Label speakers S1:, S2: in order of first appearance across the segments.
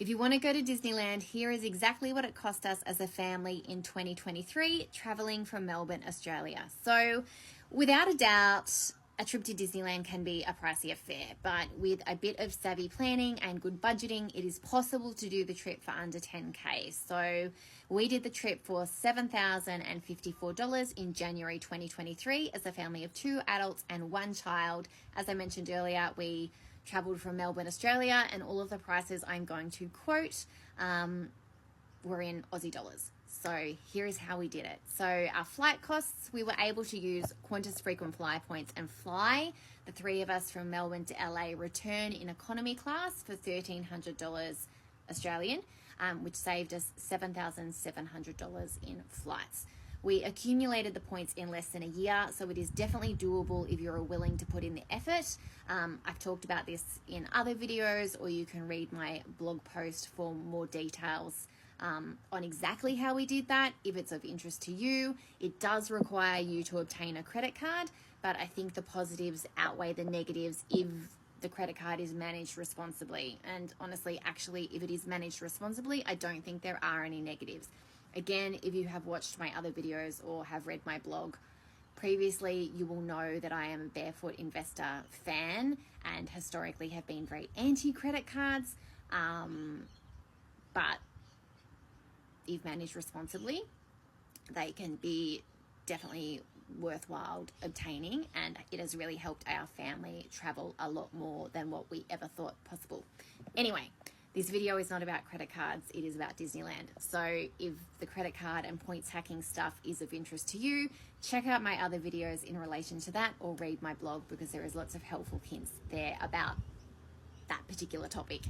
S1: If you want to go to Disneyland, here is exactly what it cost us as a family in 2023 traveling from Melbourne, Australia. So without a doubt, a trip to Disneyland can be a pricey affair, but with a bit of savvy planning and good budgeting, it is possible to do the trip for under 10K. So we did the trip for $7,054 in January 2023 as a family of 2 adults and 1 child. As I mentioned earlier, we traveled from Melbourne, Australia, and all of the prices I'm going to quote were in Aussie dollars. So here is how we did it. So our flight costs, we were able to use Qantas frequent flyer points and fly the 3 of us from Melbourne to LA, return in economy class for $1,300 Australian, which saved us $7,700 in flights. We accumulated the points in less than a year, so it is definitely doable if you're willing to put in the effort. I've talked about this in other videos, or you can read my blog post for more details on exactly how we did that. If it's of interest to you, it does require you to obtain a credit card, but I think the positives outweigh the negatives if the credit card is managed responsibly. And honestly, actually, if it is managed responsibly, I don't think there are any negatives. Again, if you have watched my other videos or have read my blog previously, you will know that I am a Barefoot Investor fan and historically have been very anti-credit cards. But if managed responsibly, they can be definitely worthwhile obtaining, and it has really helped our family travel a lot more than what we ever thought possible. Anyway, this video is not about credit cards, it is about Disneyland. So if the credit card and points hacking stuff is of interest to you, check out my other videos in relation to that, or read my blog because there is lots of helpful hints there about that particular topic.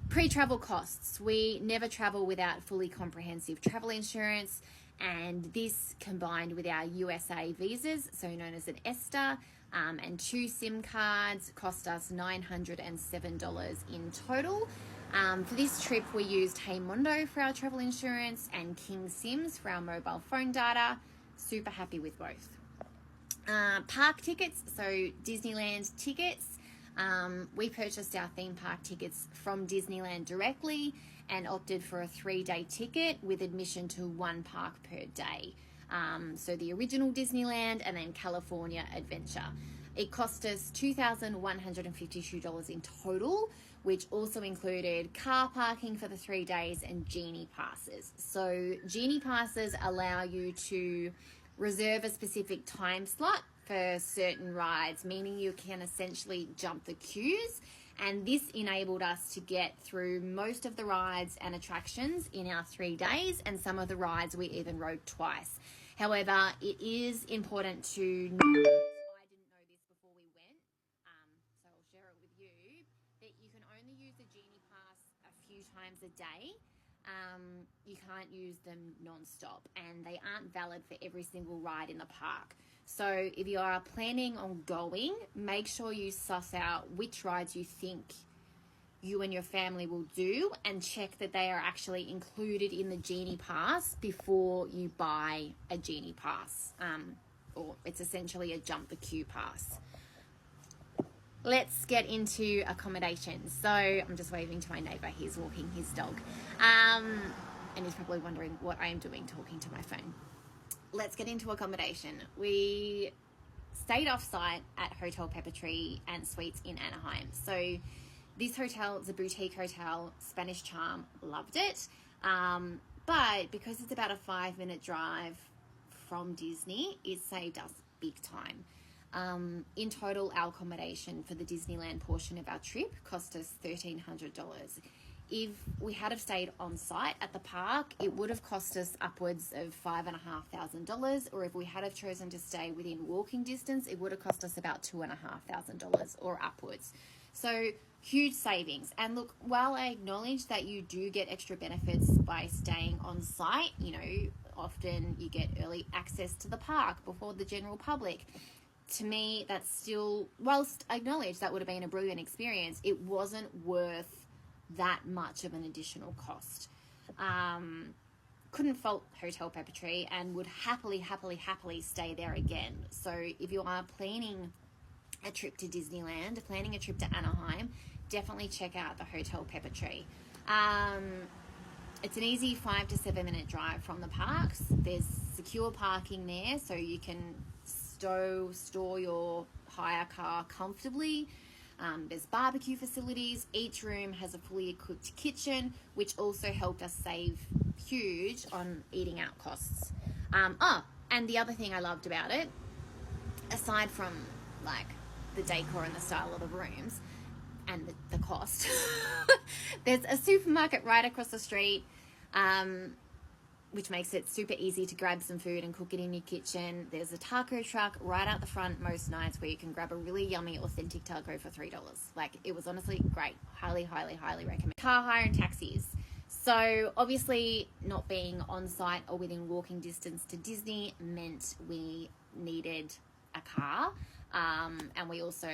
S1: Pre-travel costs. We never travel without fully comprehensive travel insurance, and this combined with our USA visas, so known as an ESTA, and 2 SIM cards cost us $907 in total. For this trip, we used Heymondo for our travel insurance and King Sims for our mobile phone data. Super happy with both. Park tickets, so Disneyland tickets. We purchased our theme park tickets from Disneyland directly and opted for a 3-day ticket with admission to 1 park per day. So the original Disneyland and then California Adventure. It cost us $2,152 in total, which also included car parking for the 3 days and Genie passes. So Genie passes allow you to reserve a specific time slot for certain rides, meaning you can essentially jump the queues. And this enabled us to get through most of the rides and attractions in our 3 days, and some of the rides we even rode twice. However, it is important to know, I didn't know this before we went, so I'll share it with you, that you can only use the Genie Pass a few times a day. You can't use them non-stop, and they aren't valid for every single ride in the park. So if you are planning on going, make sure you suss out which rides you think you and your family will do, and check that they are actually included in the Genie Pass before you buy a Genie Pass, or it's essentially a jump the queue pass. Let's get into accommodations. So I'm just waving to my neighbour. He's walking his dog. And he's probably wondering what I am doing talking to my phone. Let's get into accommodation. We stayed off-site at Hotel Peppertree and Suites in Anaheim. So this hotel is a boutique hotel, Spanish charm, loved it. But because it's about a 5-minute drive from Disney, it saved us big time. In total, our accommodation for the Disneyland portion of our trip cost us $1,300. If we had have stayed on site at the park, it would have cost us upwards of $5,500, or if we had have chosen to stay within walking distance, it would have cost us about $2,500 or upwards. So huge savings. And look, while I acknowledge that you do get extra benefits by staying on site, you know, often you get early access to the park before the general public. To me, that's still, whilst I acknowledge that would have been a brilliant experience, it wasn't worth that much of an additional cost. Couldn't fault Hotel Peppertree and would happily stay there again. So if you are planning a trip to Disneyland, planning a trip to Anaheim, definitely check out the Hotel Pepper Tree. It's an easy 5 to 7 minute drive from the parks. There's secure parking there, so you can store your hire car comfortably. There's barbecue facilities. Each room has a fully equipped kitchen, which also helped us save huge on eating out costs. And the other thing I loved about it, aside from like the decor and the style of the rooms and the cost, there's a supermarket right across the street, which makes it super easy to grab some food and cook it in your kitchen. There's a taco truck right out the front most nights where you can grab a really yummy, authentic taco for $3. Like, it was honestly great. Highly, highly, highly recommend. Car hire and taxis. So obviously not being on site or within walking distance to Disney meant we needed a car, and we also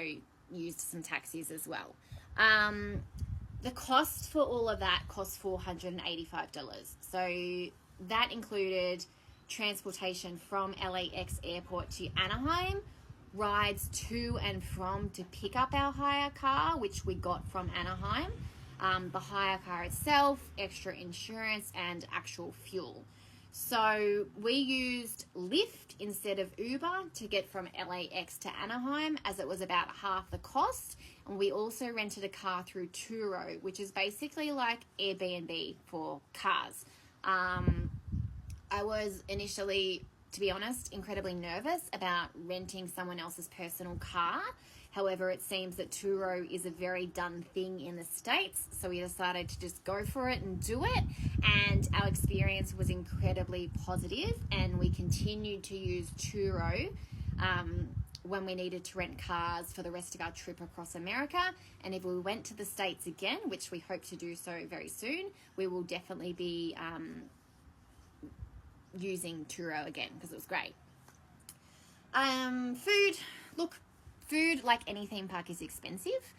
S1: used some taxis as well. The cost for all of that cost $485. So that included transportation from LAX airport to Anaheim, rides to and from to pick up our hire car, which we got from Anaheim, the hire car itself, extra insurance, and actual fuel. So we used Lyft instead of Uber to get from LAX to Anaheim, as it was about half the cost. And we also rented a car through Turo, which is basically like Airbnb for cars. I was initially, to be honest, incredibly nervous about renting someone else's personal car. However, it seems that Turo is a very done thing in the States, so we decided to just go for it and do it. And our experience was incredibly positive, and we continued to use Turo when we needed to rent cars for the rest of our trip across America. And if we went to the States again, which we hope to do so very soon, we will definitely be using Turo again, because it was great. Food. Look, food, like any theme park, is expensive.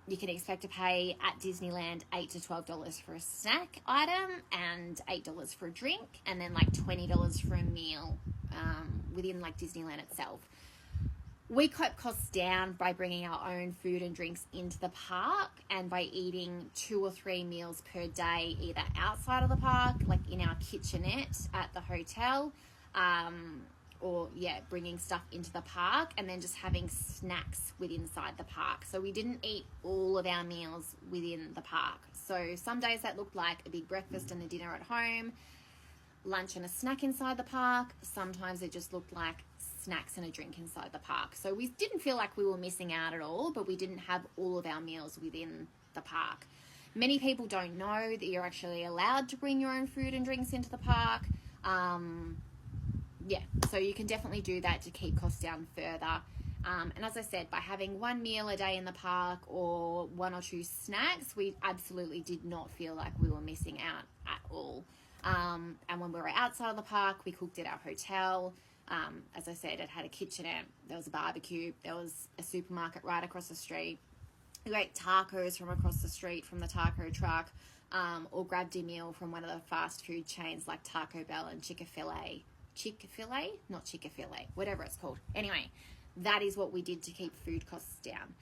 S1: You can expect to pay at Disneyland $8 to $12 for a snack item and $8 for a drink, and then like $20 for a meal within like Disneyland itself. We cut costs down by bringing our own food and drinks into the park, and by eating 2 or 3 meals per day, either outside of the park, like in our kitchenette at the hotel, or bringing stuff into the park, and then just having snacks inside the park. So we didn't eat all of our meals within the park. So some days that looked like a big breakfast and a dinner at home, lunch and a snack inside the park. Sometimes it just looked like snacks and a drink inside the park. So we didn't feel like we were missing out at all, but we didn't have all of our meals within the park. Many people don't know that you're actually allowed to bring your own food and drinks into the park. So you can definitely do that to keep costs down further. And as I said, by having 1 meal a day in the park or 1 or 2 snacks, we absolutely did not feel like we were missing out at all. And when we were outside of the park, we cooked at our hotel. As I said, it had a kitchenette, there was a barbecue, there was a supermarket right across the street. We ate tacos from across the street from the taco truck, or grabbed a meal from one of the fast food chains like Taco Bell and Chick-fil-A, whatever it's called. Anyway, that is what we did to keep food costs down.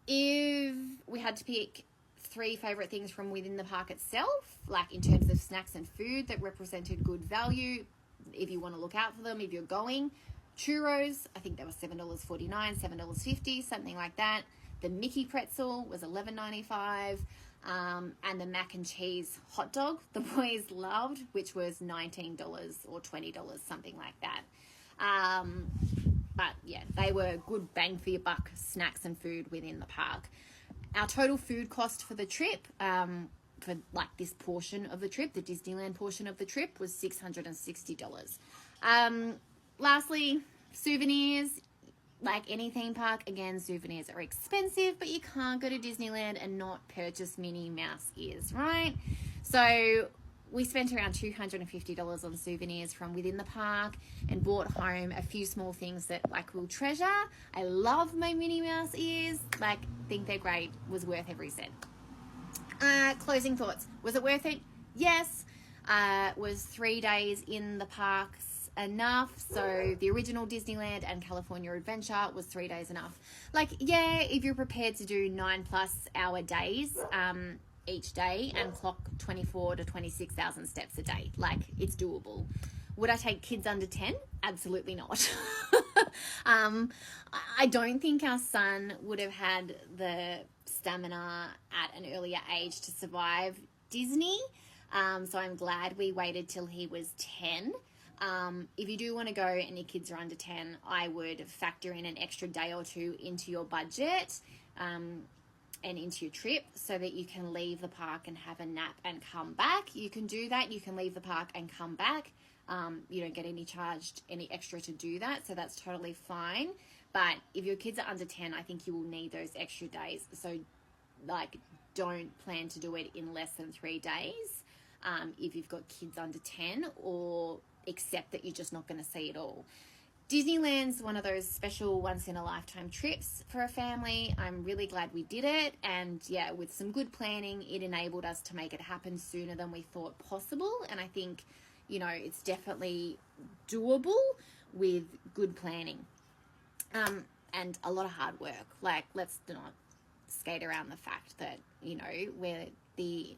S1: If we had to pick 3 favorite things from within the park itself, like in terms of snacks and food that represented good value, if you want to look out for them, if you're going, churros, I think they were $7.49, $7.50, something like that. The Mickey pretzel was $11.95. And the mac and cheese hot dog the boys loved, which was $19 or $20, something like that. But yeah, they were good bang for your buck snacks and food within the park. Our total food cost for the trip, for like this portion of the trip, the Disneyland portion of the trip, was $660. Lastly, souvenirs. Like any theme park, again, souvenirs are expensive, but you can't go to Disneyland and not purchase Minnie Mouse ears, right? So we spent around $250 on souvenirs from within the park and brought home a few small things that like we'll treasure. I love my Minnie Mouse ears, like think they're great, was worth every cent. Closing thoughts. Was it worth it? Yes. Was 3 days in the parks enough. So the original Disneyland and California Adventure was 3 days enough. Like, yeah, if you're prepared to do 9+ hour days each day and clock 24 to 26,000 steps a day, like, it's doable. Would I take kids under 10? Absolutely not. I don't think our son would have had the stamina at an earlier age to survive Disney. So I'm glad we waited till he was 10. If you do want to go and your kids are under 10, I would factor in an extra day or two into your budget and into your trip so that you can leave the park and have a nap and come back. You can do that. You can leave the park and come back. You don't get any extra to do that, so that's totally fine. But if your kids are under 10, I think you will need those extra days. So, like, don't plan to do it in less than 3 days if you've got kids under 10, or accept that you're just not going to see it all. Disneyland's one of those special once-in-a-lifetime trips for a family. I'm really glad we did it. And, yeah, with some good planning, it enabled us to make it happen sooner than we thought possible. And I think, you know, it's definitely doable with good planning and a lot of hard work. Like, let's not skate around the fact that, you know, we're the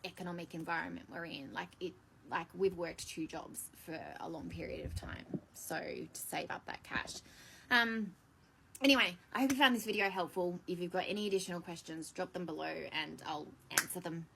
S1: economic environment we're in. Like we've worked 2 jobs for a long period of time, so to save up that cash. Anyway, I hope you found this video helpful. If you've got any additional questions, drop them below and I'll answer them.